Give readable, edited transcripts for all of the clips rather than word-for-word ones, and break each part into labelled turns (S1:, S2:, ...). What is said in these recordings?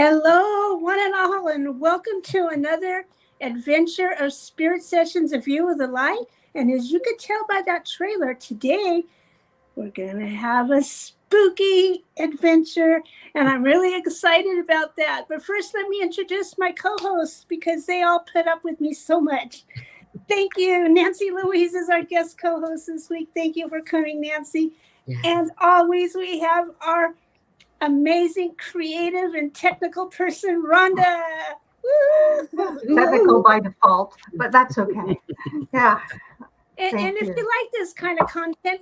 S1: Hello, one and all, and welcome to another adventure of Spirit Sessions, A View of the Light. And as you could tell by that trailer, today we're going to have a spooky adventure, and I'm really excited about that. But first, let me introduce my co-hosts because they all put up with me so much. Thank you. Nancy Louise is our guest co-host this week. Thank you for coming, Nancy. Yes. And always we have our amazing, creative, and technical person, Rhonda.
S2: Technical by default, but that's okay. Yeah.
S1: And if you like this kind of content,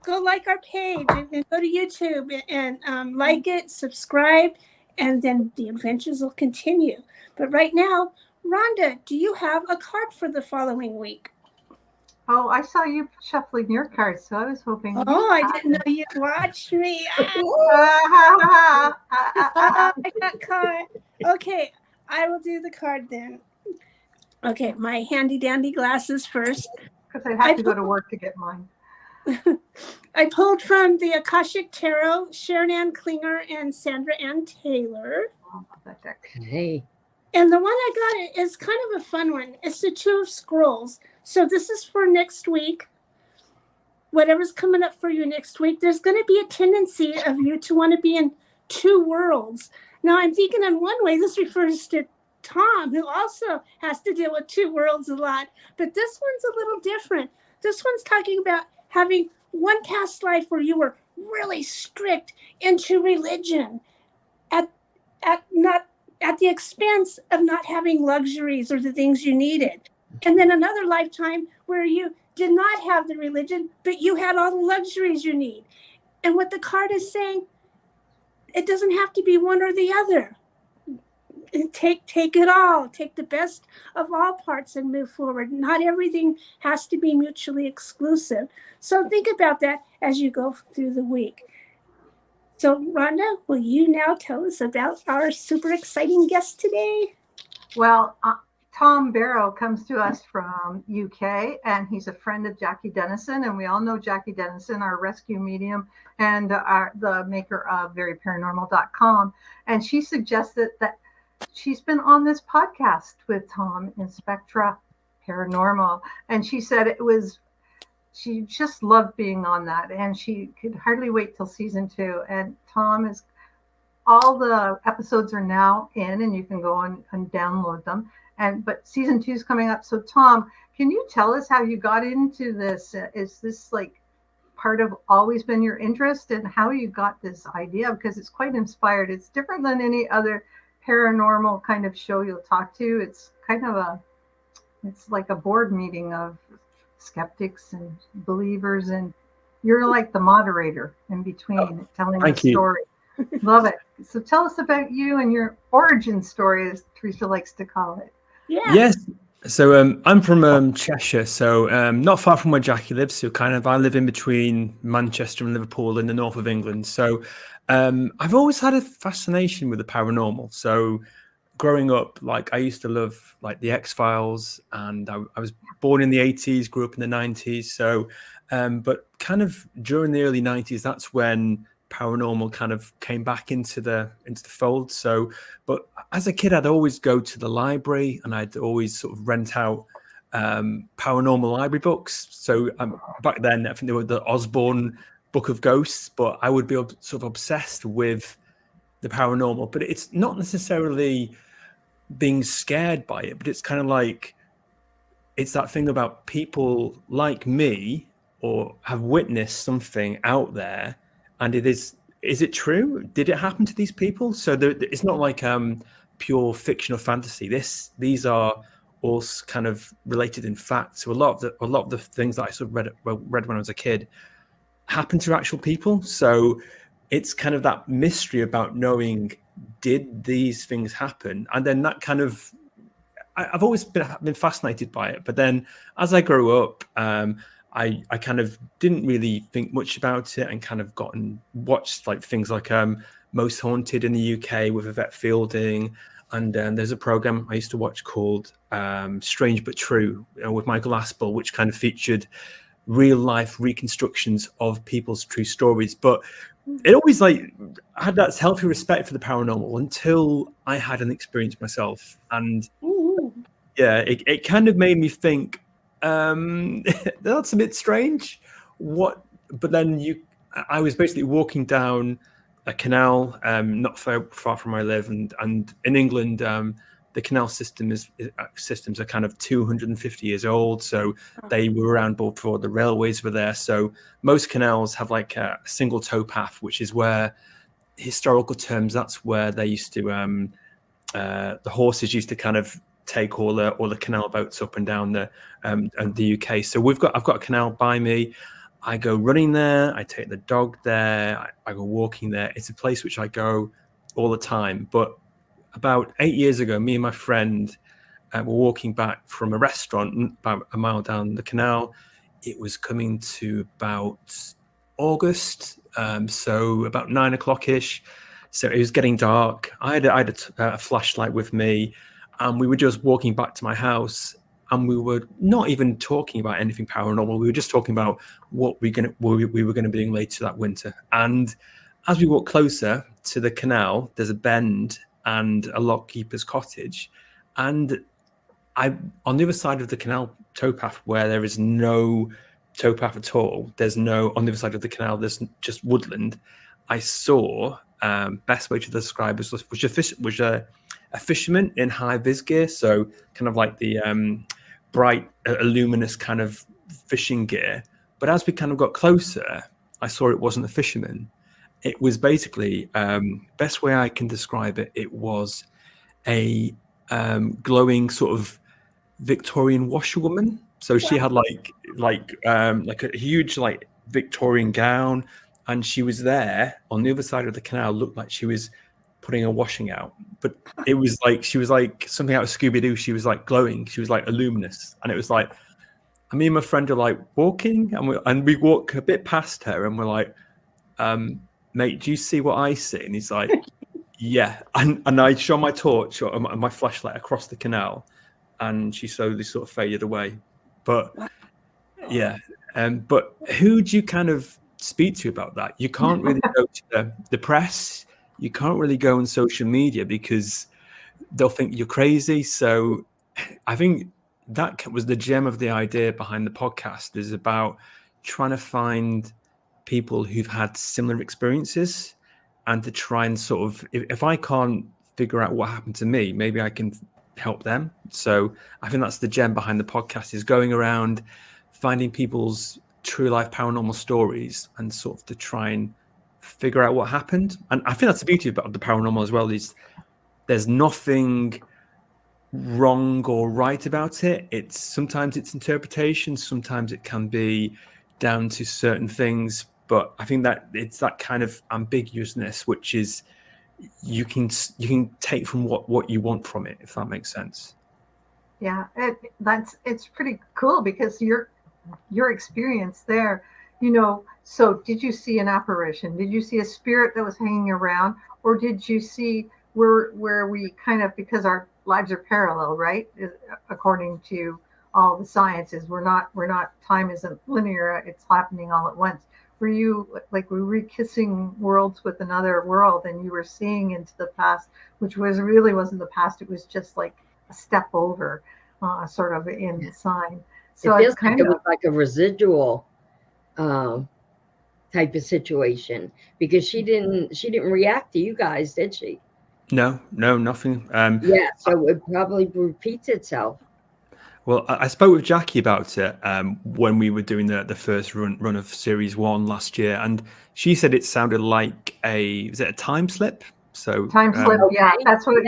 S1: go like our page and go to YouTube and like it, subscribe, and then the adventures will continue. But right now, Rhonda, do you have a card for the following week?
S2: Oh, I saw you shuffling your cards, so I was hoping.
S1: Oh, I didn't know you watched me. I got caught. Okay, I will do the card then. Okay, my handy dandy glasses first.
S2: Because I have to go to work to get mine.
S1: I pulled from the Akashic Tarot, Sharon Ann Klinger and Sandra Ann Taylor.
S2: Oh, that deck.
S3: Hey.
S1: And the one I got is kind of a fun one. It's the Two of Scrolls. So this is for next week. Whatever's coming up for you next week, there's going to be a tendency of you to want to be in two worlds. Now, I'm thinking in one way, this refers to Tom, who also has to deal with two worlds a lot. But this one's a little different. This one's talking about having one past life where you were really strict into religion at the expense of not having luxuries or the things you needed. And then another lifetime where you did not have the religion, but you had all the luxuries you need. And what the card is saying, it doesn't have to be one or the other. Take it all. Take the best of all parts and move forward. Not everything has to be mutually exclusive. So think about that as you go through the week. So, Rhonda, will you now tell us about our super exciting guest today?
S2: Well, Tom Barrow comes to us from UK, and he's a friend of Jackie Dennison, and we all know Jackie Dennison, our rescue medium and the maker of veryparanormal.com. And she suggested that she's been on this podcast with Tom, Inspectre Paranormal, and she said she just loved being on that, and she could hardly wait till season 2. And Tom is, all the episodes are now in, and you can go on and download them. But season 2 is coming up. So Tom, can you tell us how you got into this? Is this like part of always been your interest, and how you got this idea? Because it's quite inspired. It's different than any other paranormal kind of show you'll talk to. It's kind of it's like a board meeting of skeptics and believers, and you're like the moderator in between, telling the story. Love it. So tell us about you and your origin story, as Teresa likes to call it.
S1: Yeah.
S3: Yes. So I'm from Cheshire, so not far from where Jackie lives. So I live in between Manchester and Liverpool in the north of England. So I've always had a fascination with the paranormal. So growing up, I used to love the X-Files, and I was born in the 80s, grew up in the 90s. So, but kind of during the early 90s, that's when paranormal kind of came back into the fold. So, but as a kid, I'd always go to the library, and I'd always sort of rent out paranormal library books. So back then, I think they were the Osborne Book of Ghosts, but I would be sort of obsessed with the paranormal. But it's not necessarily being scared by it, but it's kind of it's that thing about people like me or have witnessed something out there. And is it true? Did it happen to these people? So it's not like pure fiction or fantasy. These are all kind of related in fact. So a lot of the things that I sort of read when I was a kid happened to actual people. So it's kind of that mystery about knowing, did these things happen? And then that kind of, I've always been fascinated by it. But then as I grew up, I kind of didn't really think much about it, and kind of watched things like Most Haunted in the UK with Yvette Fielding. And there's a program I used to watch called Strange But True, with Michael Aspel, which kind of featured real life reconstructions of people's true stories. But it always like I had that healthy respect for the paranormal until I had an experience myself, and yeah, it kind of made me think that's a bit strange. What? But then I was basically walking down a canal, not far from where I live, and in England, the canal systems are kind of 250 years old, so they were around before the railways were there. So most canals have like a single towpath, which is where, historical terms, that's where they used to the horses used to kind of take all the canal boats up and down the UK. So I've got a canal by me. I go running there. I take the dog there. I go walking there. It's a place which I go all the time. But about 8 years ago, me and my friend were walking back from a restaurant about a mile down the canal. It was coming to about August, so about 9 o'clock ish. So it was getting dark. I had a flashlight with me, and we were just walking back to my house. And we were not even talking about anything paranormal. We were just talking about what we were going to be doing later that winter. And as we walk closer to the canal, there's a bend and a lockkeeper's cottage. And on the other side of the canal towpath, where there is no towpath at all, on the other side of the canal, there's just woodland. I saw, best way to describe it was a fisherman in high vis gear, so kind of like the bright, luminous kind of fishing gear. But as we kind of got closer, I saw it wasn't a fisherman. It was basically, best way I can describe it, it was a glowing sort of Victorian washerwoman. So she had like a huge like Victorian gown, and she was there on the other side of the canal. Looked like she was putting a washing out, but it was like she was like something out of Scooby-Doo. She was like glowing. She was like luminous, and it was like, me and my friend are like walking, and we walk a bit past her, and we're like, mate, do you see what I see? And he's like, yeah. And I shone my torch or my flashlight across the canal, and she slowly sort of faded away. But yeah, but who do you kind of speak to about that? You can't really go to the press. You can't really go on social media because they'll think you're crazy. So I think that was the gem of the idea behind the podcast, is about trying to find people who've had similar experiences, and to try and sort of, if I can't figure out what happened to me, maybe I can help them. So I think that's the gem behind the podcast, is going around finding people's true life paranormal stories and sort of to try and figure out what happened. And I think that's the beauty about the paranormal as well, is there's nothing wrong or right about it. It's sometimes it's interpretation, sometimes it can be down to certain things, but I think that it's that kind of ambiguousness which is you can take from what you want from it, if that makes sense.
S2: Yeah, it's pretty cool because your experience there, so did you see an apparition? Did you see a spirit that was hanging around, or did you see where we kind of, because our lives are parallel, right? According to all the sciences, we're not time isn't linear, it's happening all at once. Were you like, were we kissing worlds with another world, and you were seeing into the past, which really wasn't the past, it was just like a step over, sort of in the sign. So
S4: it was like a residual type of situation, because she didn't react to you guys, did she?
S3: No, nothing.
S4: Yeah, so it probably repeats itself.
S3: Well, I spoke with Jackie about it when we were doing the first run of Series 1 last year, and she said it sounded like a time slip? So
S2: time slip, yeah, that's what,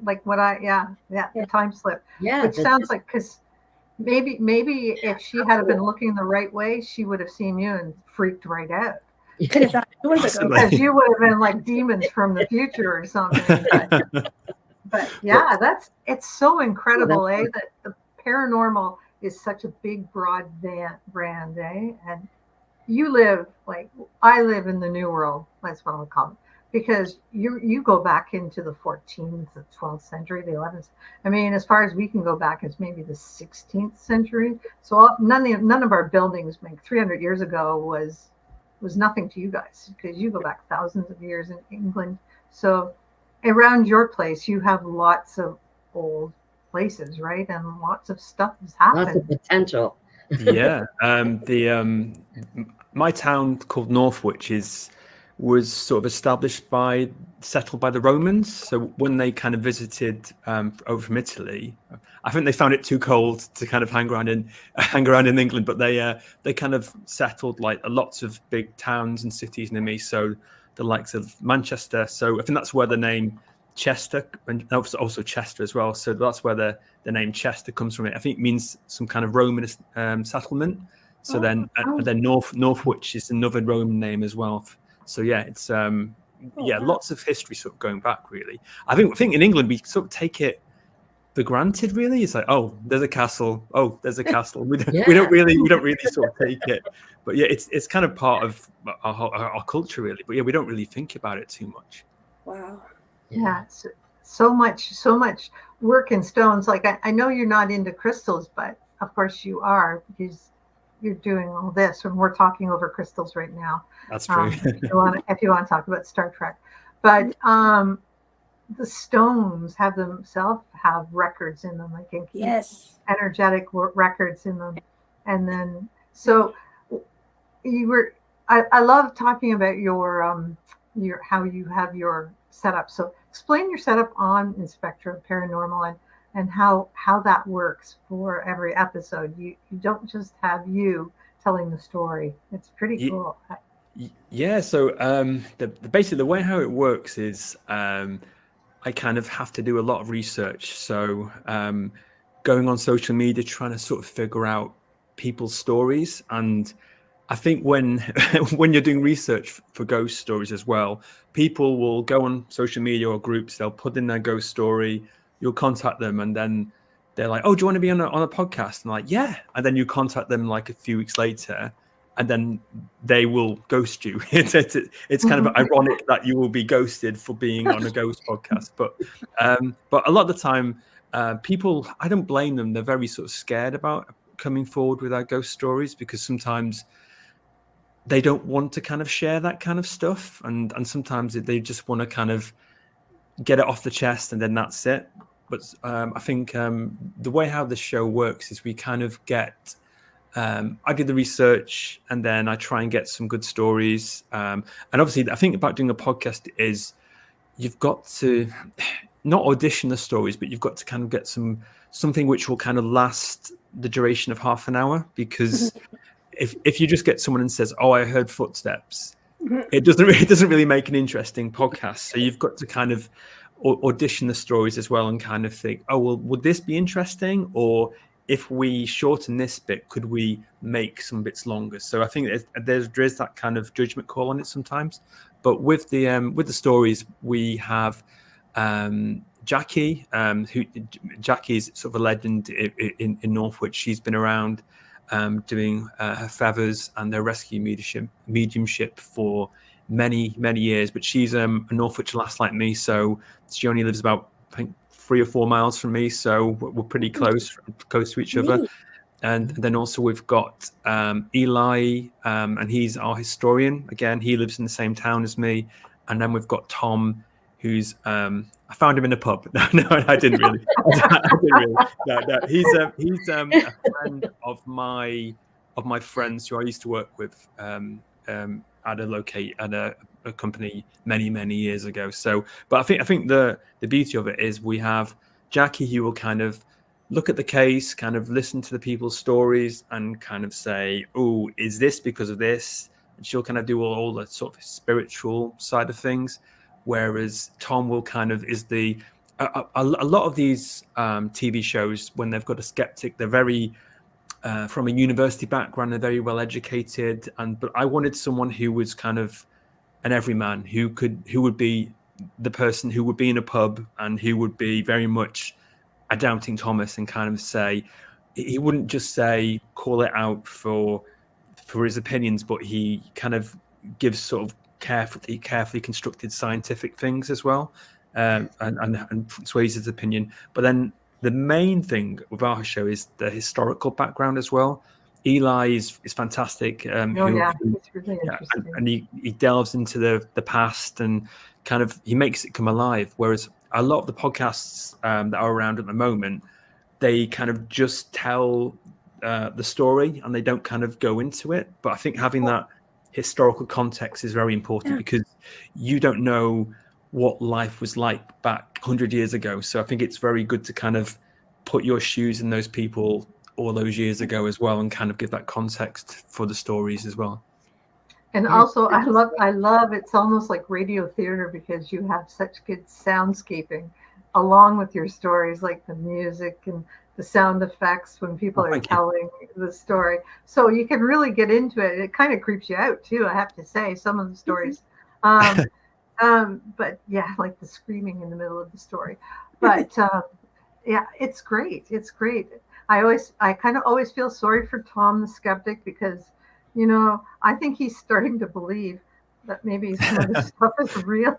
S2: like what the time slip.
S4: Yeah,
S2: which sounds like, because maybe if she had been looking the right way, she would have seen you and freaked right out. Because you would have been like demons from the future or something. But yeah, it's so incredible, that the paranormal is such a big, broad brand, and you live, like I live in the new world, that's what I would call it, because you go back into the 14th, the 12th century, the 11th. I mean, as far as we can go back, it's maybe the 16th century. So none of our buildings, like 300 years ago, was was nothing to you guys because you go back thousands of years in England. So around your place, you have lots of old places, right? And lots of stuff has
S4: Lots of
S2: happened.
S4: potential.
S3: Yeah. My town called Northwich was sort of settled by the Romans. So when they kind of visited over from Italy, I think they found it too cold to kind of hang around in England, but they kind of settled like lots of big towns and cities near me. So the likes of Manchester. So I think that's where the name Chester, and also Chester as well. So that's where the name Chester comes from. I think it means some kind of Roman settlement. So then Northwich is another Roman name as well. So yeah, it's lots of history sort of going back really. I think in England we sort of take it for granted really. It's like, oh, there's a castle. Oh, there's a castle. We don't really sort of take it. But yeah, it's kind of part of our culture really. But yeah, we don't really think about it too much.
S1: Wow.
S2: Yeah, so much work in stones. Like I know you're not into crystals, but of course you are because you're doing all this when we're talking over crystals right now.
S3: That's true.
S2: If you want to talk about Star Trek, but the stones themselves have records in them. I think
S1: Yes.
S2: energetic records in them, and then so you were. I love talking about your how you have your setup. So explain your setup on Inspectre Paranormal and how that works for every episode. You don't just have you telling the story. It's pretty cool.
S3: Yeah. So basically the way how it works is I kind of have to do a lot of research. So going on social media, trying to sort of figure out people's stories. And I think when you're doing research for ghost stories as well, people will go on social media or groups, they'll put in their ghost story, you'll contact them, and then they're like, oh, do you want to be on a podcast? And I'm like, yeah. And then you contact them like a few weeks later, and then they will ghost you. It's kind of ironic that you will be ghosted for being on a ghost podcast. But a lot of the time, people, I don't blame them. They're very sort of scared about coming forward with our ghost stories because sometimes they don't want to kind of share that kind of stuff. And sometimes they just want to kind of get it off the chest and then that's it. But I think the way how the show works is we kind of get, I do the research and then I try and get some good stories. And obviously I think about doing a podcast is you've got to not audition the stories, but you've got to kind of get something which will kind of last the duration of half an hour, because if you just get someone and says, oh, I heard footsteps, it doesn't really make an interesting podcast. So you've got to kind of audition the stories as well and kind of think, oh, well, would this be interesting? Or if we shorten this bit, could we make some bits longer? So I think there is that kind of judgment call on it sometimes. But with the stories, we have Jackie, Jackie's sort of a legend in Northwich. She's been around doing her feathers and their rescue mediumship for many years, but she's a Northwich lass like me, so she only lives about, I think, 3 or 4 miles from me, so we're pretty close to each other. And then also we've got Eli, and he's our historian. Again, he lives in the same town as me. And then we've got Tom, who's I found him in a pub. No, I didn't really. No. He's a friend of my friends who I used to work with at a company many years ago. So, but I think the beauty of it is we have Jackie, who will kind of look at the case, kind of listen to the people's stories, and kind of say, "Oh, is this because of this?" And she'll kind of do all the sort of spiritual side of things. Whereas Tom will kind of is a lot of these TV shows, when they've got a skeptic, they're very from a university background, they're very well educated, but I wanted someone who was kind of an everyman, who would be the person who would be in a pub and who would be very much a doubting Thomas and kind of say, he wouldn't just say call it out for his opinions, but he kind of gives sort of carefully constructed scientific things as well, and sways his opinion. But then the main thing with our show is the historical background as well. Eli is fantastic.
S2: Oh yeah, it's really interesting.
S3: and he delves into the past and kind of he makes it come alive. Whereas a lot of the podcasts that are around at the moment, they kind of just tell the story and they don't kind of go into it. But I think having that historical context is very important because you don't know what life was like back 100 years ago. So I think it's very good to kind of put your shoes in those people all those years ago as well and kind of give that context for the stories as well.
S2: And also I love it's almost like radio theater because you have such good soundscaping along with your stories, like the music and the sound effects when people are telling the story. So you can really get into it. It kind of creeps you out too, I have to say, some of the stories. But yeah, like the screaming in the middle of the story. But yeah, it's great. It's great. I kind of always feel sorry for Tom the skeptic because, you know, I think he's starting to believe that maybe some of this stuff is real.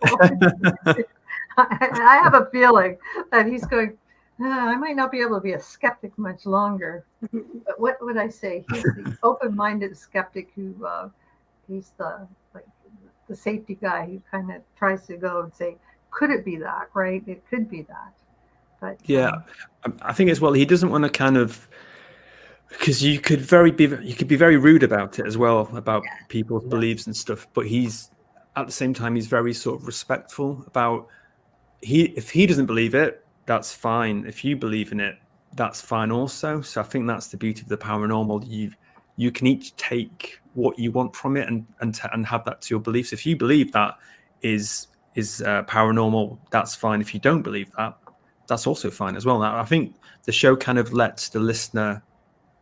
S2: I have a feeling that he's going, I might not be able to be a skeptic much longer. But what would I say? He's the open-minded skeptic who he's the safety guy who kind of tries to go and say, could it be that, right? It could be that. But
S3: yeah, I think as well, he doesn't want to kind of, because you could be very rude about it as well, about people's beliefs and stuff. But he's at the same time, he's very sort of respectful about if he doesn't believe it, that's fine. If you believe in it, that's fine also. So I think that's the beauty of the paranormal. You can each take what you want from it and have that to your beliefs. If you believe that is paranormal, that's fine. If you don't believe that, that's also fine as well. Now, I think the show kind of lets the listener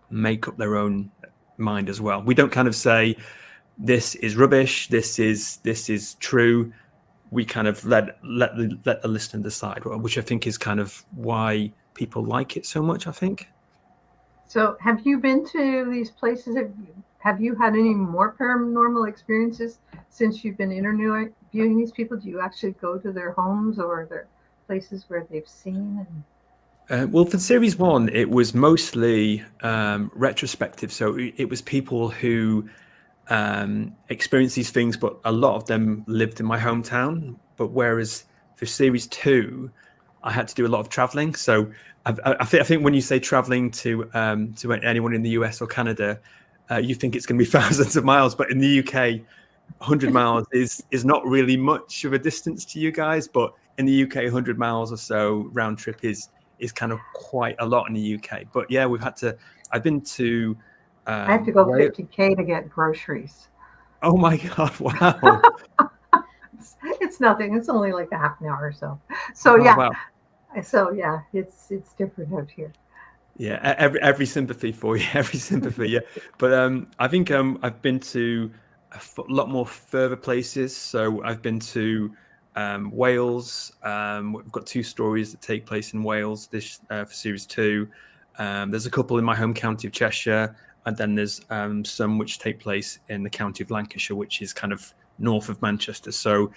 S3: make up their own mind as well. We don't kind of say this is rubbish, this is true. We kind of let the listener decide, which I think is kind of why people like it so much, I think.
S2: So have you been to these places? Have you had any more paranormal experiences since you've been interviewing these people? Do you actually go to their homes or their places where they've seen?
S3: Well, for series 1, it was mostly retrospective. So it was people who experienced these things, but a lot of them lived in my hometown. But whereas for series 2, I had to do a lot of traveling. So I think when you say traveling to anyone in the US or Canada, you think it's going to be thousands of miles. But in the UK, 100 miles is not really much of a distance to you guys. But in the UK, 100 miles or so round trip is kind of quite a lot in the UK. But yeah, I've been to.
S2: I have to go 50K to get groceries.
S3: Oh my God! Wow.
S2: It's nothing. It's only like a half an hour or so. So yeah.
S3: Wow.
S2: So yeah, it's different out here.
S3: Yeah, every sympathy for you, every sympathy. Yeah, but I think I've been to a lot more further places. So I've been to Wales. We've got 2 stories that take place in Wales this for series 2. There's a couple in my home county of Cheshire, and then there's some which take place in the county of Lancashire, which is kind of north of Manchester. So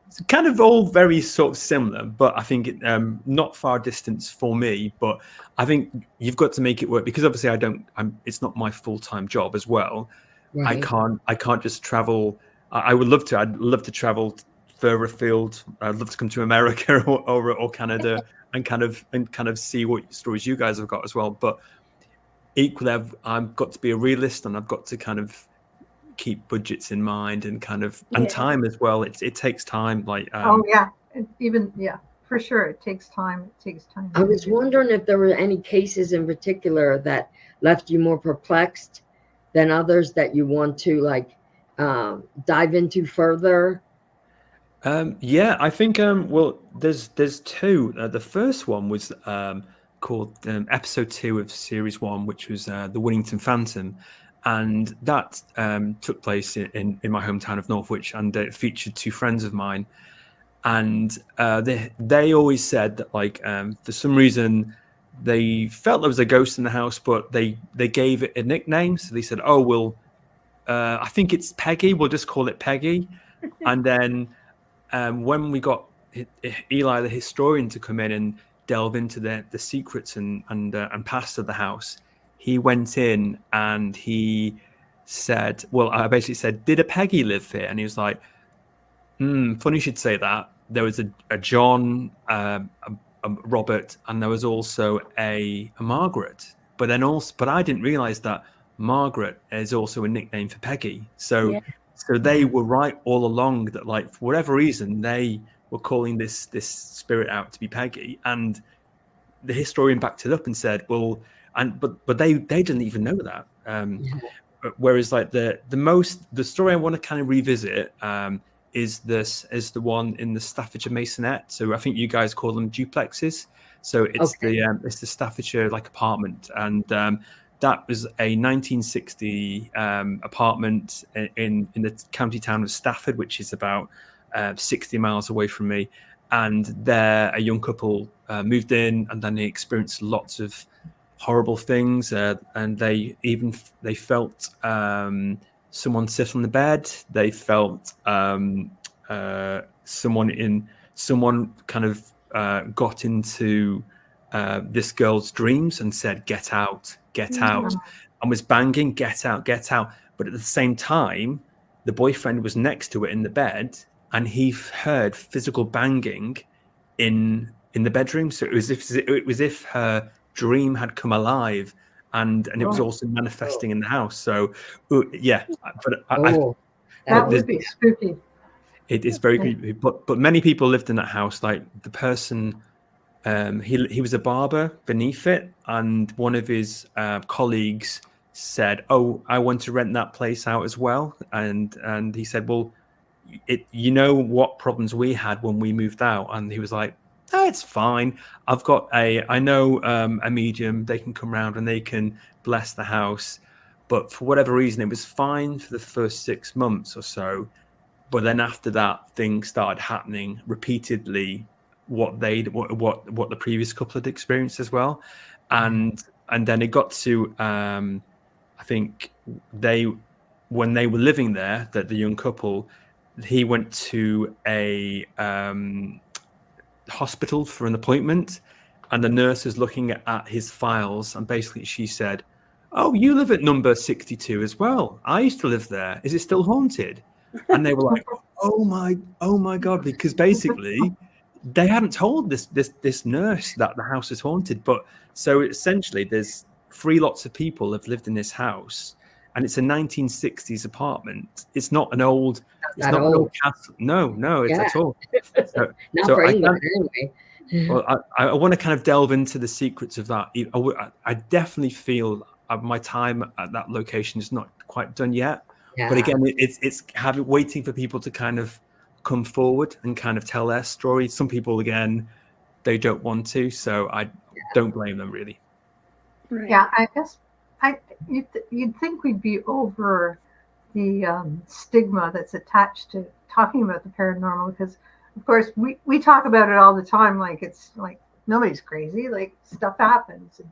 S3: it's kind of all very sort of similar, but I think not far distance for me. But I think you've got to make it work because obviously it's not my full-time job as well. Right. I can't just travel. I would love to. I'd love to travel further afield. I'd love to come to America or Canada and kind of see what stories you guys have got as well. But equally, I've got to be a realist, and I've got to kind of keep budgets in mind and kind of and time as well. It takes time. Like
S2: for sure, it takes time.
S4: I was wondering if there were any cases in particular that left you more perplexed than others that you want to dive into further.
S3: I think well, there's 2. The first one was called episode 2 of series 1, which was the Winnington Phantom, and that took place in my hometown of Northwich, and it featured 2 friends of mine, and they always said that for some reason they felt there was a ghost in the house, but they gave it a nickname. So they said, oh, I think it's Peggy, we'll just call it Peggy. And then when we got Eli the historian to come in and delve into the secrets and past of the house, he went in and he said, well, I basically said, did a Peggy live here? And he was like, funny you should say that. There was a John, a Robert, and there was also a Margaret. But I didn't realize that Margaret is also a nickname for Peggy. So they were right all along that, like, for whatever reason, they were calling this spirit out to be Peggy. And the historian backed it up and said, well, but they didn't even know that. Whereas, like, the story I want to kind of revisit is the one in the Staffordshire Masonette. So I think you guys call them duplexes. So it's the Staffordshire like apartment, and that was a 1960 apartment in the county town of Stafford, which is about 60 miles away from me. And there, a young couple moved in, and then they experienced lots of horrible things, and they felt someone sit on the bed. They felt someone kind of got into this girl's dreams and said, "Get out, get out," and was banging, "Get out, get out." But at the same time, the boyfriend was next to it in the bed, and he heard physical banging in the bedroom. So it was if her dream had come alive, and it was also manifesting in the house. So yeah, but
S2: that would be spooky.
S3: It is very creepy. But many people lived in that house. Like the person, he was a barber beneath it, and one of his colleagues said, "Oh, I want to rent that place out as well." And he said, "Well, you know what problems we had when we moved out?" And he was like, "Oh, it's fine. I know a medium. They can come around and they can bless the house." But for whatever reason, it was fine for the first 6 months or so. But then after that, things started happening repeatedly. What the previous couple had experienced as well, and then it got to I think when they were living there, that the young couple, he went to a hospital for an appointment, and the nurse was looking at his files, and basically she said, "Oh, you live at number 62 as well. I used to live there. Is it still haunted?" And they were like, oh my God, because basically they hadn't told this nurse that the house is haunted. But so essentially there's 3 lots of people have lived in this house, and it's a 1960s apartment. It's not an old, an old castle. No, it's at all.
S4: Not for England anyway.
S3: Well, I want to kind of delve into the secrets of that. I definitely feel my time at that location is not quite done yet. Yeah. But again, it's waiting for people to kind of come forward and kind of tell their story. Some people, again, they don't want to, so I don't blame them really.
S2: Right. Yeah, I guess you'd think we'd be over the stigma that's attached to talking about the paranormal, because of course we talk about it all the time, like it's like nobody's crazy, like stuff happens. And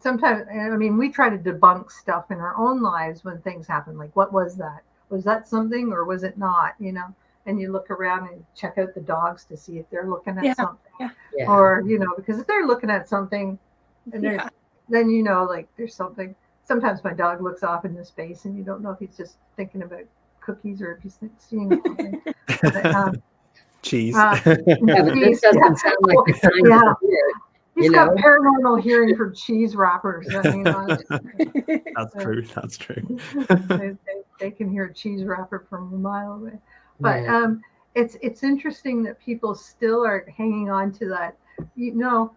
S2: sometimes, I mean, we try to debunk stuff in our own lives when things happen. Like, what was that? Was that something or was it not? You know, and you look around and check out the dogs to see if they're looking at something. Yeah. Or, you know, because if they're looking at something, and then you know, like there's something. Sometimes my dog looks off into space, and you don't know if he's just thinking about cookies or if he's seeing something. But,
S3: cheese.
S4: This doesn't sound like the kind of weird.
S2: He's got paranormal hearing for cheese wrappers. I mean,
S3: that's true. That's true.
S2: They can hear a cheese wrapper from a mile away. But it's interesting that people still are hanging on to that. You know,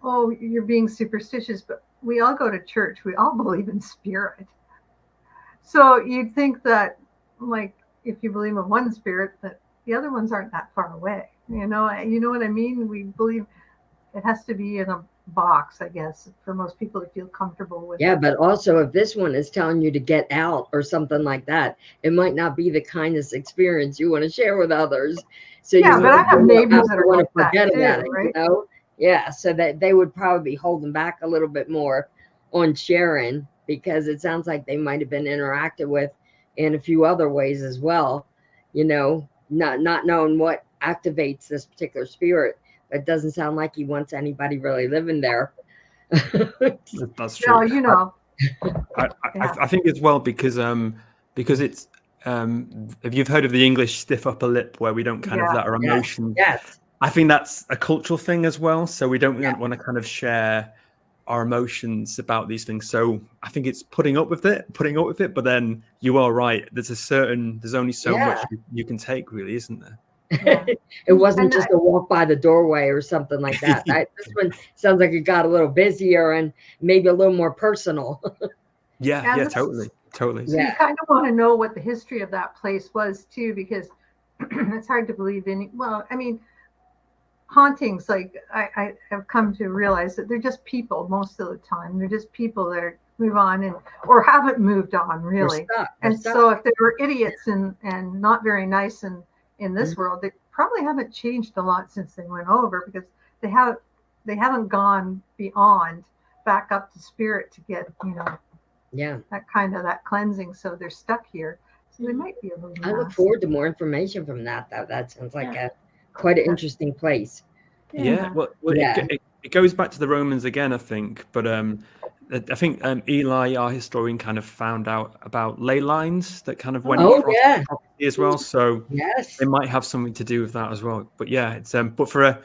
S2: oh, you're being superstitious, but we all go to church. We all believe in spirit. So you'd think that, like, if you believe in one spirit, that the other ones aren't that far away. You know what I mean? We believe. It has to be in a box, I guess, for most people to feel comfortable with.
S4: Yeah, but also if this one is telling you to get out or something like that, it might not be the kindest experience you want to share with others. So
S2: yeah, but I have neighbors that are like that too, right?
S4: You know? Yeah, so that they would probably be holding back a little bit more on sharing, because it sounds like they might have been interacted with in a few other ways as well. You know, not knowing what activates this particular spirit. It doesn't sound like he wants anybody really living there.
S3: That's true.
S2: Yeah, you know.
S3: I think as well because it's if you've heard of the English stiff upper lip where we don't kind of let our emotions.
S4: Yes.
S3: I think that's a cultural thing as well. So we don't
S4: Yeah.
S3: want to kind of share our emotions about these things. So I think it's putting up with it. But then you are right. There's only so much you can take, really, isn't there?
S2: Yeah.
S4: It wasn't just a walk by the doorway or something like that. This one sounds like it got a little busier and maybe a little more personal.
S3: Yeah, totally.
S2: So you kind of want to know what the history of that place was too, because it's hard to believe in. Well, I mean, hauntings, like I have come to realize that they're just people most of the time. They're just people that move on or haven't moved on, really. So if they were idiots and not very nice in this world, they probably haven't changed a lot since they went over, because they haven't gone beyond back up to spirit to get, that cleansing. So they're stuck here. So they might be a little
S4: I look forward to more information from that, though. That sounds like quite an interesting place.
S3: Well, it goes back to the Romans again, I think. But I think Eli, our historian, kind of found out about ley lines that kind of went across the property as well. So they might have something to do with that as well. But it's but for a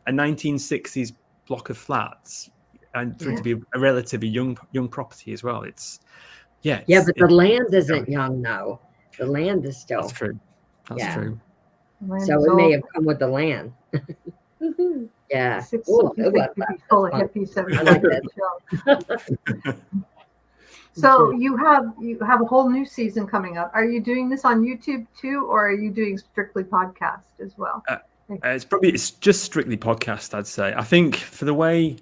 S3: 1960s block of flats, and for it to be a relatively young property as well, but the
S4: land isn't young now. The land is still.
S3: That's true. That's true.
S4: So it may have come with the land. Yeah.
S2: Full of hippies. I like that show. So you have a whole new season coming up. Are you doing this on YouTube too, or are you doing strictly podcast as well?
S3: It's just strictly podcast, I'd say. I think for the way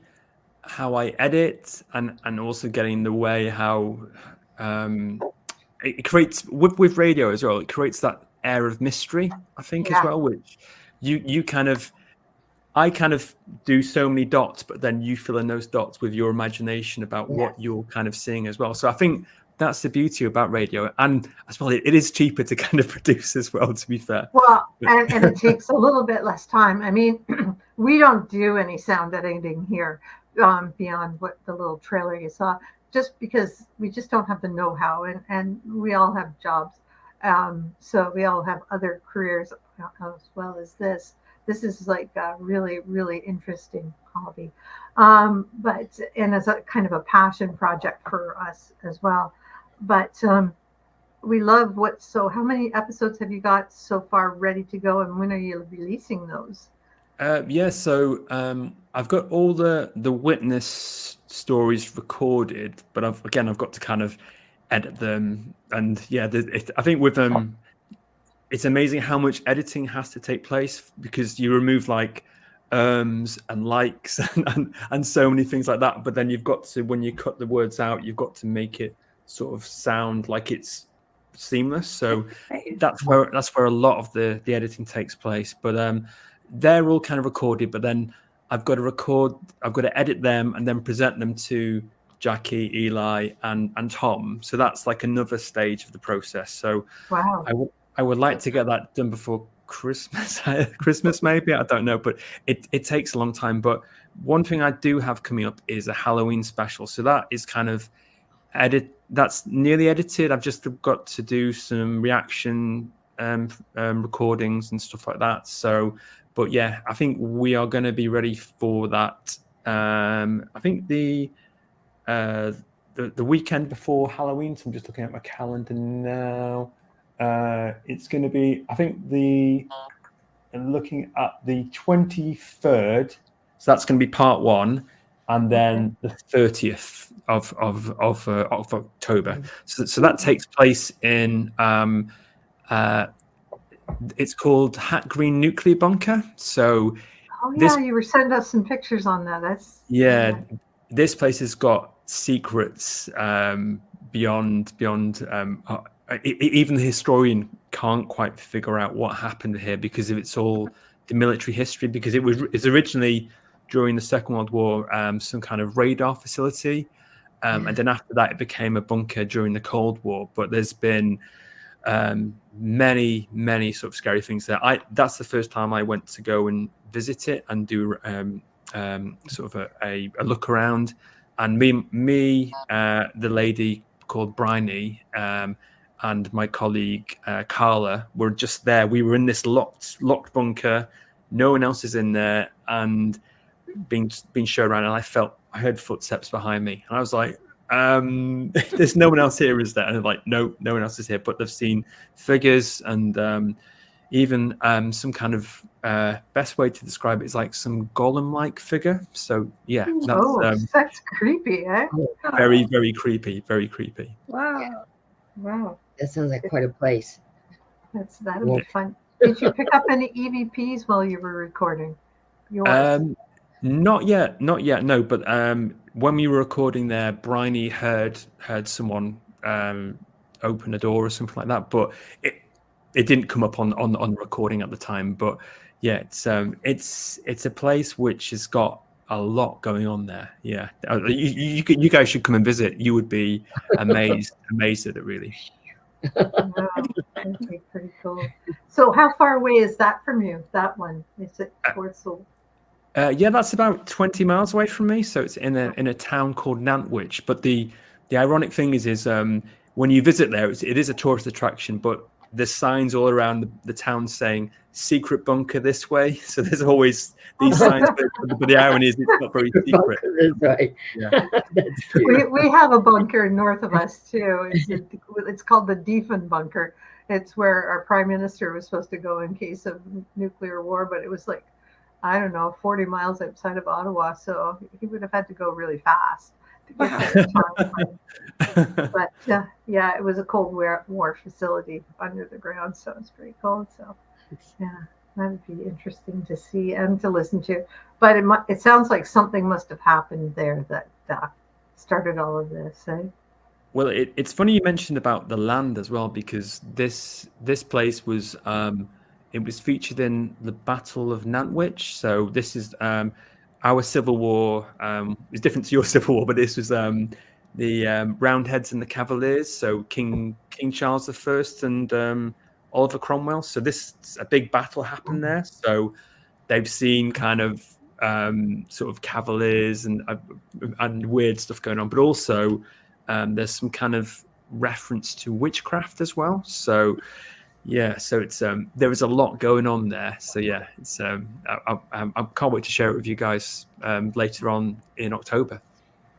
S3: how I edit and also getting the way how it creates with radio as well, it creates that air of mystery, I think, as well, which I kind of do so many dots, but then you fill in those dots with your imagination about what you're kind of seeing as well. So I think that's the beauty about radio, and as well, it is cheaper to kind of produce as well, to be fair.
S2: Well, and it takes a little bit less time. I mean, we don't do any sound editing here beyond what the little trailer you saw, just because we just don't have the know-how, and we all have jobs. So we all have other careers as well as this. This is like a really, really interesting hobby. But as a kind of a passion project for us as well. But we love how many episodes have you got so far ready to go, and when are you releasing those?
S3: So I've got all the witness stories recorded, but I've got to kind of edit them, and I think with them, it's amazing how much editing has to take place, because you remove like and likes and so many things like that. But then you've got to, when you cut the words out, you've got to make it sort of sound like it's seamless. So that's where a lot of the editing takes place. But they're all kind of recorded. But then I've got to edit them and then present them to Jackie, Eli, and Tom. So that's like another stage of the process. So I would like to get that done before Christmas maybe, I don't know, but it takes a long time. But one thing I do have coming up is a Halloween special. So that is kind of that's nearly edited. I've just got to do some reaction recordings and stuff like that. So, but I think we are going to be ready for that. I think the weekend before Halloween. So I'm just looking at my calendar now. It's going to be, I think, looking at the 23rd. So that's going to be part one, and then the 30th of October. So that takes place in it's called Hat Green Nuclear Bunker. So
S2: you were sending us some pictures on that. That's
S3: this place has got secrets beyond. Even the historian can't quite figure out what happened here, because of it's all the military history. Because it's originally during the Second World War some kind of radar facility, and then after that it became a bunker during the Cold War. But there's been many sort of scary things there. That's the first time I went to go and visit it and do sort of a look around, and me, the lady called Bryony, and my colleague Carla were just there. We were in this locked bunker. No one else is in there, and being shown around. And I heard footsteps behind me, and I was like, "There's no one else here, is there?" And they're like, "No, no one else is here." But they've seen figures and even some kind of best way to describe it is like some golem-like figure. So yeah,
S2: That's creepy, eh?
S3: very, very creepy, very creepy.
S1: Wow.
S2: Wow.
S4: That sounds like quite a place.
S2: That'll be fun. Did you pick up any EVPs while you were recording?
S3: Not yet, no. But when we were recording there, Bryony heard someone open a door or something like that. But it didn't come up on the recording at the time. But yeah, it's a place which has got a lot going on there. Yeah, you guys should come and visit. You would be amazed at it, really.
S2: Wow, that'd be pretty cool. So how far away is that from you? That one? Is it towards the...
S3: Yeah, that's about 20 miles away from me. So it's in a town called Nantwich. But the ironic thing is when you visit there, it is a tourist attraction, but there's signs all around the town saying "secret bunker this way." So there's always these signs, but the irony is it's not very secret.
S4: This way.
S3: Yeah.
S2: We have a bunker north of us too. It's called the Defen bunker. It's where our prime minister was supposed to go in case of nuclear war, but it was like, I don't know, 40 miles outside of Ottawa, so he would have had to go really fast to get there. But yeah, it was a Cold War facility under the ground, so it's pretty cold. So yeah, that would be interesting to see and to listen to. But it sounds like something must have happened there that started all of this. Eh?
S3: Well, it's funny you mentioned about the land as well, because this place was it was featured in the Battle of Nantwich. So this is our Civil War. It's different to your Civil War, but this was the Roundheads and the Cavaliers. So King Charles I and Oliver Cromwell. So a big battle happened there. So they've seen kind of sort of Cavaliers and weird stuff going on, but also there's some kind of reference to witchcraft as well. So yeah, so it's there is a lot going on there. So yeah, it's I can't wait to share it with you guys later on in October.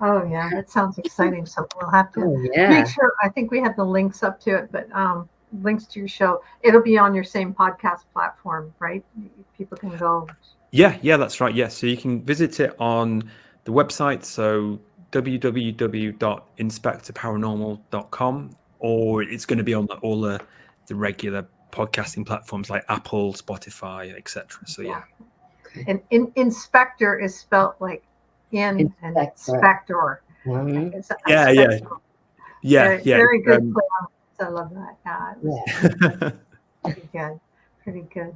S2: Oh yeah, that sounds exciting. So we'll have to
S4: yeah.
S2: make sure. I think we have the links up to it, but links to your show. It'll be on your same podcast platform, right? People can go.
S3: Yeah, that's right. Yeah, so you can visit it on the website. So www.inspectorparanormal.com, or it's going to be on all the regular podcasting platforms like Apple, Spotify, etc. So yeah.
S2: And Inspector is spelled like and Spectre.
S4: Mm-hmm.
S3: Yeah.
S2: Very good play on it. I love that. Pretty good.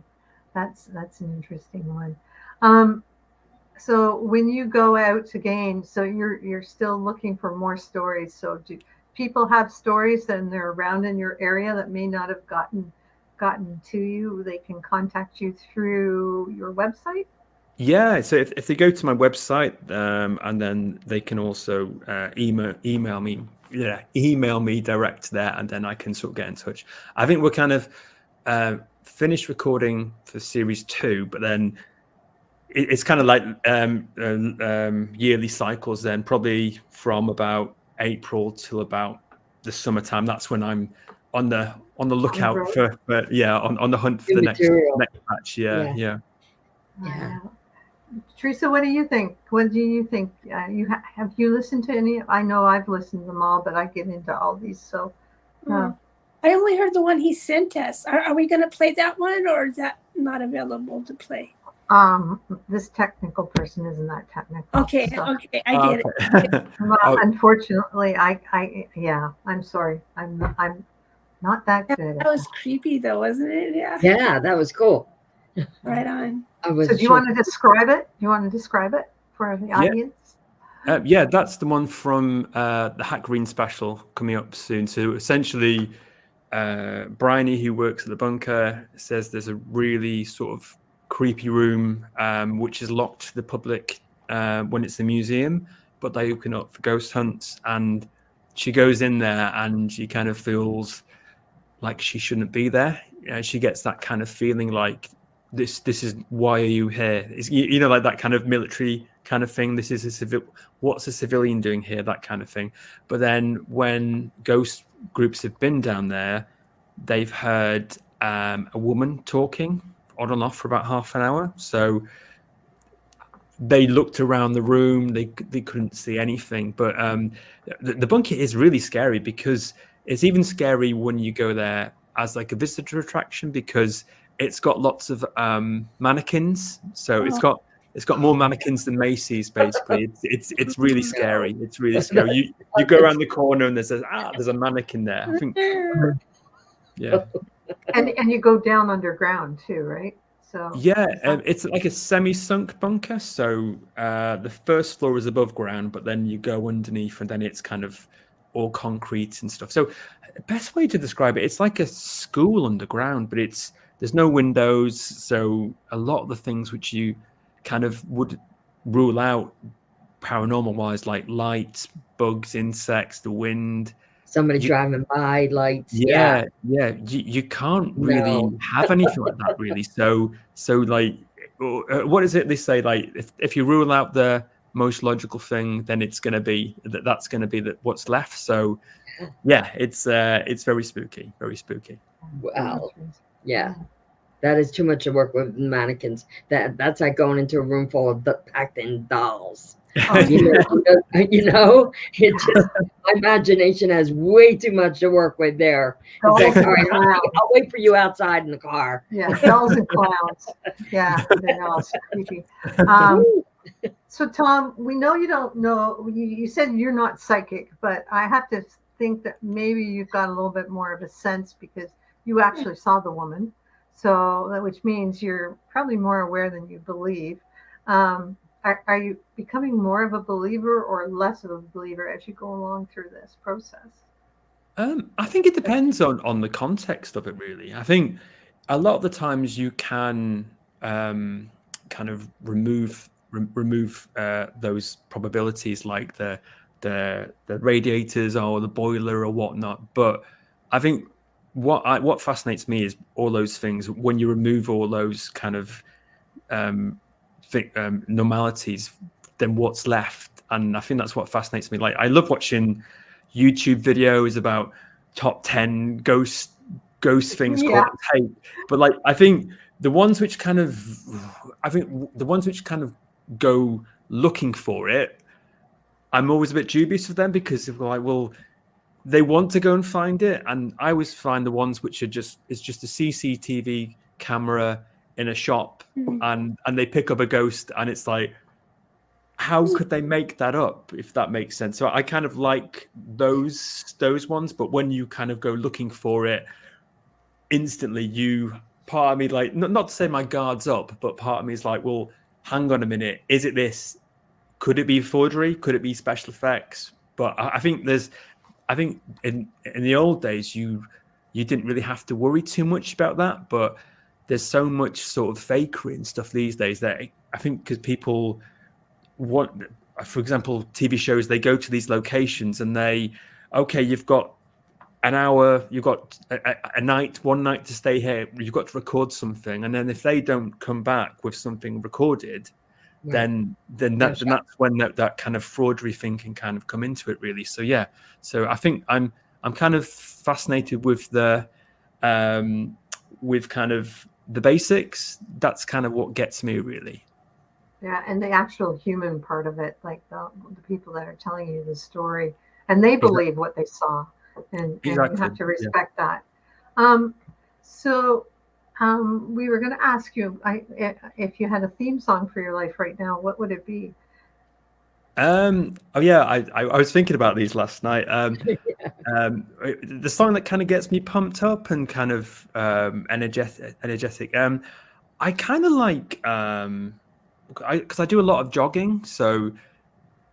S2: That's an interesting one. So when you go out again, so you're still looking for more stories. So do people have stories and they're around in your area that may not have gotten to you? They can contact you through your website?
S3: Yeah, so if they go to my website, and then they can also email me direct there, and then I can sort of get in touch. I think we're kind of finished recording for series 2, but then it's kind of like yearly cycles. Then probably from about April till about the summertime. That's when I'm on the lookout for on the hunt for the next batch. Yeah.
S2: Teresa, what do you think? What do you think? Have you listened to any? I know I've listened to them all, but I get into all these. So
S1: I only heard the one he sent us. Are we going to play that one, or is that not available to play?
S2: This technical person isn't that technical.
S1: Okay, I get it.
S2: Well, unfortunately, I'm sorry. I'm not that good.
S1: That was creepy, though, wasn't it?
S4: Yeah, that was cool.
S1: Right on.
S2: So do you want to describe it? Do you want to describe it for the audience?
S3: Yeah, that's the one from the Hack Green special coming up soon. So essentially, Bryony, who works at the bunker, says there's a really sort of creepy room which is locked to the public when it's a museum, but they open up for ghost hunts, and she goes in there and she kind of feels like she shouldn't be there. She gets that kind of feeling like this is why are you here? It's, you know, like that kind of military kind of thing. This is a civil. What's a civilian doing here? That kind of thing. But then when ghost groups have been down there, they've heard a woman talking on and off for about half an hour. So they looked around the room. They couldn't see anything. But the bunker is really scary, because it's even scary when you go there as like a visitor attraction, because it's got lots of mannequins. So it's got more mannequins than Macy's. Basically, it's really scary. It's really scary. You go around the corner and there's a mannequin there. I think, yeah.
S2: And you go down underground too, right? So
S3: yeah, it's like a semi-sunk bunker. So the first floor is above ground, but then you go underneath, and then it's kind of all concrete and stuff. So best way to describe it, it's like a school underground, but there's no windows. So a lot of the things which you kind of would rule out paranormal wise, like lights, bugs, insects, the wind,
S4: Somebody driving by, lights.
S3: yeah. You can't really have anything like that, really. So like, what is it they say? Like, if you rule out the most logical thing, then it's going to be that's going to be what's left. So yeah, it's very spooky, very spooky.
S4: Wow. Yeah. That is too much to work with mannequins. That's like going into a room full of packed in dolls. You know, it just, my imagination has way too much to work with there. It's like, all right, I'll wait for you outside in the car.
S2: Yeah, dolls and clowns. Yeah, they're all so creepy. So Tom, we know you don't know. You said you're not psychic, but I have to think that maybe you've got a little bit more of a sense because you actually saw the woman. So, which means you're probably more aware than you believe. Are you becoming more of a believer or less of a believer as you go along through this process?
S3: I think it depends on the context of it, really. I think a lot of the times you can kind of remove those probabilities, like the radiators or the boiler or whatnot. But I think what fascinates me is all those things. When you remove all those kind of normalities, then what's left? And I think that's what fascinates me. Like, I love watching YouTube videos about top 10 ghost things called tape. But like, I think the ones which kind of go looking for it, I'm always a bit dubious of them, because they're like, well, they want to go and find it, and I always find the ones which are just a CCTV camera in a shop, and they pick up a ghost, and it's like, how could they make that up, if that makes sense? So I kind of like those ones, but when you kind of go looking for it, instantly part of me, like, not to say my guard's up, but part of me is like, well, hang on a minute, is it this? Could it be forgery? Could it be special effects? But I think in the old days you didn't really have to worry too much about that, but there's so much sort of fakery and stuff these days that I think, because people want, for example, TV shows, they go to these locations and you've got an hour, you've got one night to stay here, you've got to record something, and then if they don't come back with something recorded, then that's when that kind of fraudery thing can kind of come into it, really. So yeah, so I think I'm kind of fascinated with the with kind of the basics. That's kind of what gets me, really.
S2: Yeah, and the actual human part of it, like the people that are telling you the story, and they believe what they saw, and you have to respect that. We were going to ask you, if you had a theme song for your life right now, what would it be?
S3: I was thinking about these last night. The song that kind of gets me pumped up and kind of energetic. I kind of like, because I do a lot of jogging, so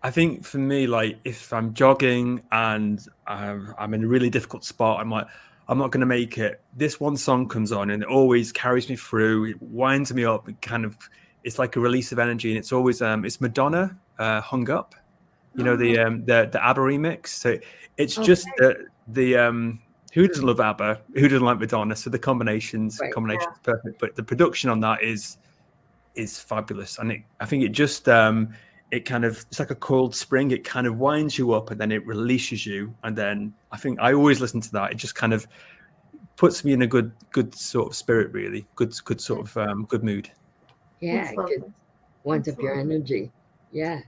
S3: I think for me, like, if I'm jogging and I'm in a really difficult spot, I'm like, I'm not going to make it. This one song comes on and it always carries me through. It winds me up. It kind of it's like a release of energy, and it's always it's Madonna, Hung Up, you know, the ABBA remix. So it's just the who doesn't love ABBA, who doesn't like Madonna? So the combination's perfect, but the production on that is fabulous, and I think it just it kind of, it's like a cold spring. It kind of winds you up and then it releases you, and then I think I always listen to that. It just kind of puts me in a good sort of spirit, really good sort of good mood.
S4: Yeah, good. Winds up your energy. Yeah.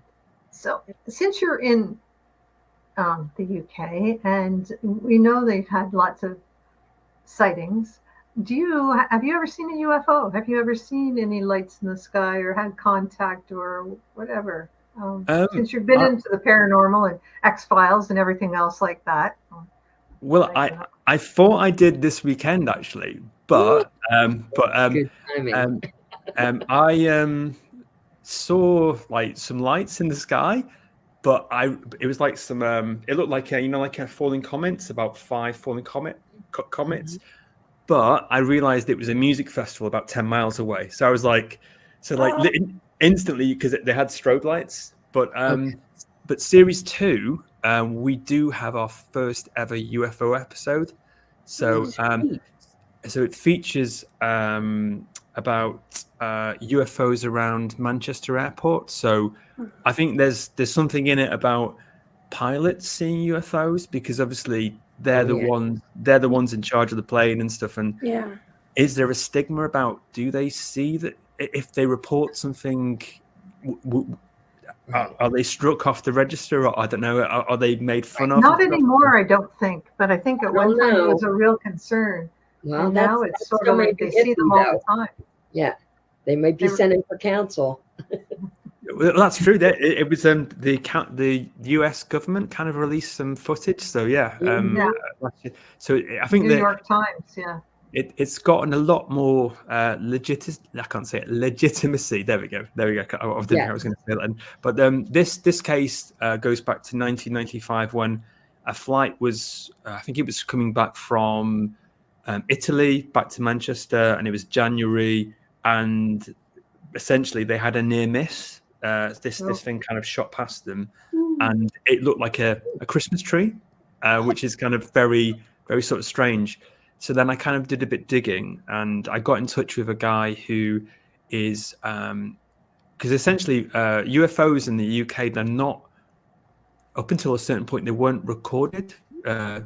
S2: So since you're in the UK, and we know they've had lots of sightings, have you ever seen a UFO? Have you ever seen any lights in the sky or had contact or whatever? Since you've been into the paranormal and X-Files and everything else like that.
S3: Well, I thought I did this weekend actually, but
S4: Good timing.
S3: I saw like some lights in the sky, but it was like some it looked like like a falling comets, about 5 falling comets.
S4: Mm-hmm.
S3: But I realized it was a music festival about 10 miles away. So I was like, instantly, because they had strobe lights. But series 2, we do have our first ever UFO episode. So so it features about UFOs around Manchester Airport. So I think there's something in it about pilots seeing UFOs, because obviously they're the ones in charge of the plane and stuff. And is there a stigma about, do they see that if they report something, are they struck off the register, or I don't know, are they made fun of?
S2: Not anymore, I don't think, but I think at one time it was a real concern.
S4: Well,
S2: and now it's sort of like they see them all the time.
S4: Yeah, they might be sending for counsel.
S3: Well, that's true. It was the U.S. government kind of released some footage. So so I think
S2: New York Times,
S3: it's gotten a lot more legitimacy. There we go. I didn't know I was going to say that. But this case goes back to 1995, when a flight was, I think it was coming back from Italy back to Manchester, and it was January, and essentially they had a near miss. This thing kind of shot past them, and it looked like a Christmas tree, which is kind of very, very sort of strange. So then I kind of did a bit digging, and I got in touch with a guy who is, because essentially UFOs in the UK, they're not, up until a certain point, they weren't recorded.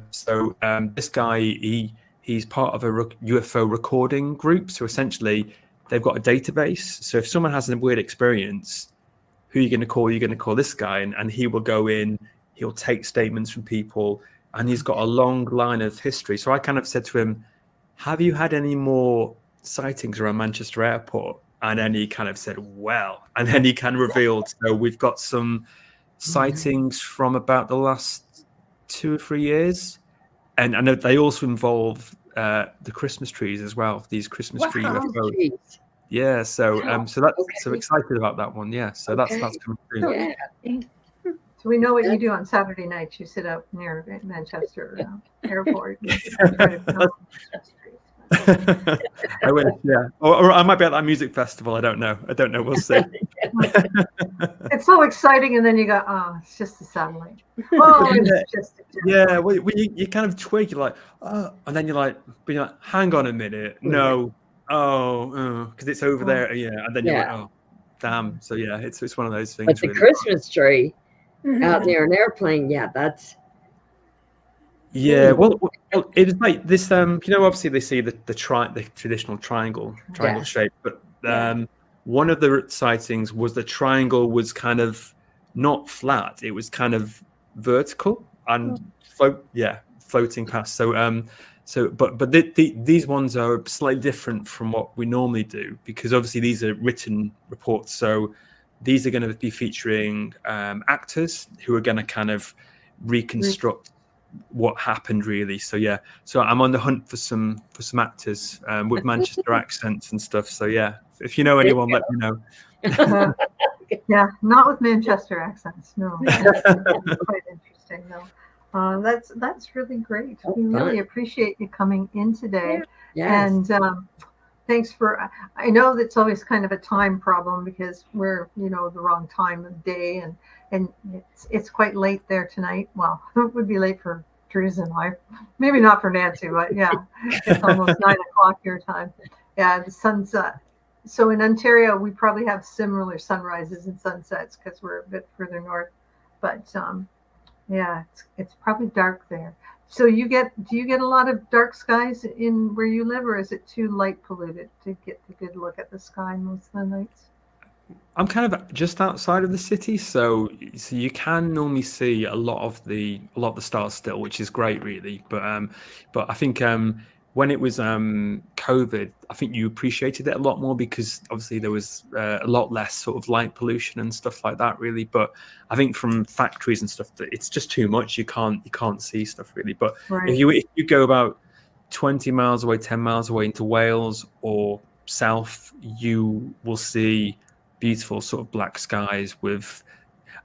S3: So this guy, he's part of a UFO recording group. So essentially they've got a database. So if someone has a weird experience, who are you going to call? You're going to call this guy, and he will go in, he'll take statements from people, and he's got a long line of history. So I kind of said to him, have you had any more sightings around Manchester Airport? And then he kind of said, well, and then he kind of revealed, so we've got some sightings from about the last 2 or 3 years. And I know they also involve the Christmas trees as well, these Christmas tree UFOs. Yeah, so so excited about that one. Yeah, so that's coming through.
S4: Yeah.
S2: So we know what you do on Saturday nights. You sit up near Manchester Airport.
S3: I wish, yeah. Or I might be at that music festival. I don't know. We'll see.
S2: It's so exciting, and then you go, oh, it's just a satellite. Oh, it's just a
S3: yeah. Well, you kind of twig. You're like, oh, and then you're like, hang on a minute. No. Oh, because it's over there. Yeah, and then you're like, oh, damn. So yeah, it's one of those things.
S4: But the Christmas tree out near an airplane, that's.
S3: Yeah, well, it is like this. Obviously they see the traditional triangle shape, but one of the sightings was the triangle was kind of not flat; it was kind of vertical and floating past. So, but these ones are slightly different from what we normally do, because obviously these are written reports. So these are going to be featuring actors who are going to kind of reconstruct what happened, really. So so I'm on the hunt for some actors with Manchester accents and stuff. So if you know anyone, let me know.
S2: Yeah, not with Manchester accents. No, quite interesting though. That's really great. We really appreciate you coming in today.
S4: Yes.
S2: And thanks for, I know that's always kind of a time problem because we're, the wrong time of day, and it's quite late there tonight. Well, it would be late for Teresa and I, maybe not for Nancy, but yeah, it's almost 9 o'clock your time. Yeah, the sun's so in Ontario we probably have similar sunrises and sunsets because we're a bit further north, but yeah, it's probably dark there. So do you get a lot of dark skies in where you live, or is it too light polluted to get a good look at the sky most of the nights?
S3: I'm kind of just outside of the city, so you can normally see a lot of the stars still, which is great, really. But I think when it was COVID, I think you appreciated it a lot more because obviously there was a lot less sort of light pollution and stuff like that, really. But I think from factories and stuff, that it's just too much. You can't see stuff really. But
S2: Right.
S3: if you go about 20 miles away, 10 miles away into Wales or south, you will see beautiful sort of black skies with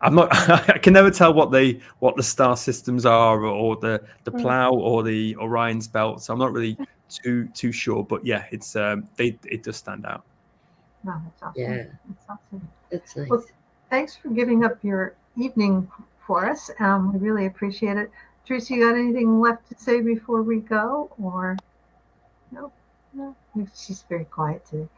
S3: I can never tell what the star systems are or the plough or the Orion's belt, so I'm not really too sure, but yeah, it's it does stand out.
S2: No, that's awesome.
S4: Yeah.
S2: That's awesome.
S4: It's nice.
S2: Well, thanks for giving up your evening for us. We really appreciate it. Teresa, you got anything left to say before we go, or no? She's very quiet today.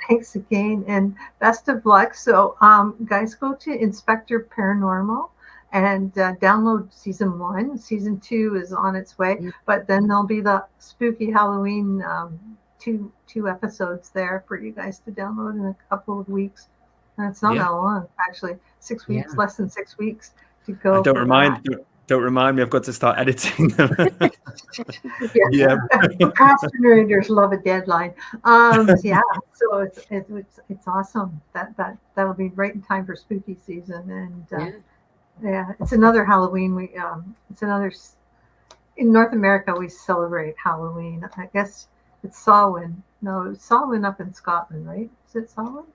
S2: Thanks again, and best of luck. So, guys, go to Inspector Paranormal and download season 1. Season 2 is on its way, but then there'll be the spooky Halloween two episodes there for you guys to download in a couple of weeks. And it's not that long, actually. 6 weeks, less than 6 weeks to go.
S3: Don't remind me. I've got to start editing them.
S2: Yeah. Procrastinators love a deadline. Yeah, so it's awesome. That'll be right in time for spooky season, and yeah, it's another Halloween. In North America we celebrate Halloween. I guess it's Samhain. No, it's Samhain up in Scotland, right? Is it Samhain?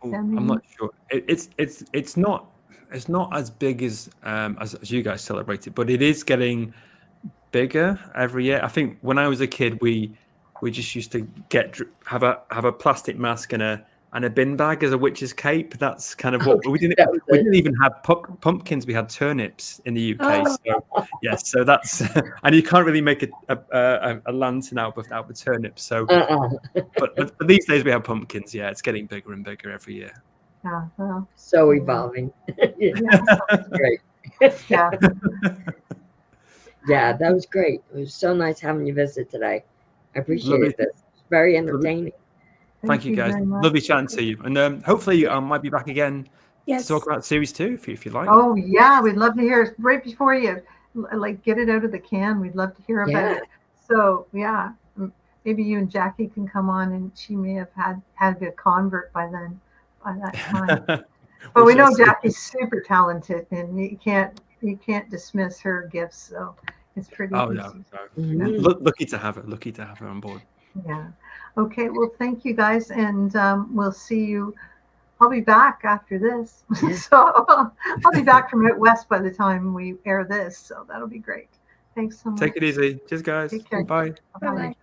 S3: I'm not sure. It's not. It's not as big as you guys celebrate it, but it is getting bigger every year. I think when I was a kid, we just used to have a plastic mask and a bin bag as a witch's cape. That's kind of what we didn't. We didn't even have pumpkins. We had turnips in the UK. So yes, so that's and you can't really make a lantern out of the turnips. So, but these days we have pumpkins. Yeah, it's getting bigger and bigger every year.
S2: Yeah, well,
S4: so evolving. That's great.
S2: Yeah.
S4: Yeah, that was great. It was so nice having you visit today. I appreciate this. It's very entertaining.
S3: Thank you guys. Lovely chatting to you. And hopefully I might be back again to talk about series 2 if you like.
S2: Oh yeah, we'd love to hear it right before you get it out of the can. We'd love to hear about it. So yeah, maybe you and Jackie can come on, and she may have had a convert by that time. But we know Jackie's super talented, and you can't dismiss her gifts. So it's pretty easy.
S3: No. Lucky to have her on board.
S2: Yeah. Okay. Well, thank you guys, and we'll see you. I'll be back after this, so I'll be back from out west by the time we air this. So that'll be great. Thanks so much.
S3: Take it easy. Cheers, guys.
S2: Take care.
S3: Bye.
S2: Bye.